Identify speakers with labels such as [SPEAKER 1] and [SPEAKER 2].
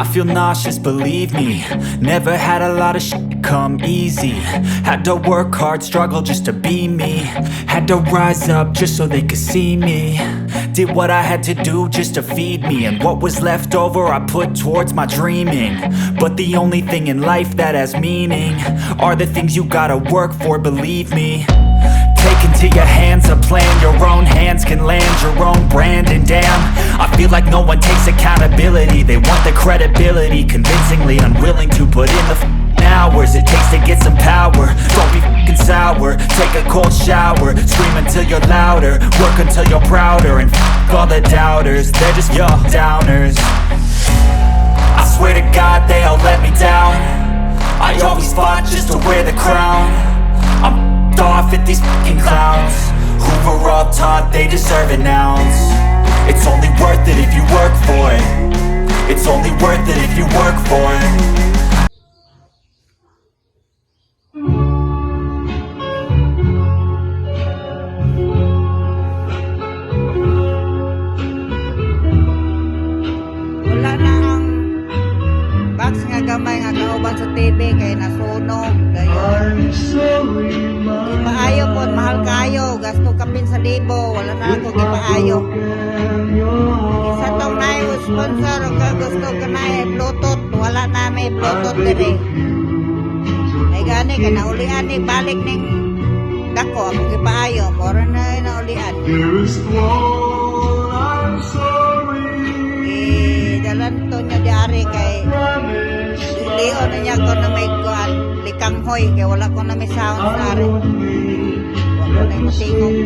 [SPEAKER 1] feel nauseous, believe me. Never had a lot of shit come easy. Had to work hard, struggle just to be me. Had to rise up just so they could see me. Did what I had to do just to feed me, and what was left over I put towards my dreaming. But the only thing in life that has meaning are the things you gotta work for, believe me. Take into your hands a plan, your own hands can land your own brand. And damn, I feel like no one takes accountability. They want the credibility, convincingly unwilling to put in the hours it takes to get some power. Don't be f***ing sour, take a cold shower. Scream until you're louder, work until you're prouder. And f*** all the doubters, they're just your downers. I swear to God they all let me down. I always fought just to wear the crown. I'm off at these fucking clowns who were all taught they deserve an ounce. It's only worth it if you work for it. It's only worth it if you work for it.
[SPEAKER 2] Wala na ang box nga gamay nga kauban sa TV kay nasunog gayon. Ipaayo po, mahal kayo, gasto kapin sa libo, wala na ako ipaayo. Isa tong na sponsor o ka gusto ka na Bluetooth, wala na may Bluetooth dire. Ay gani ka naulian ni balik ning dako ako ipaayo, mora na naulian. Dalan to niya diari kay Leo na niya ko na may kuan likang hoy kay wala ko na may sound sa ari. Wala na yung matingog.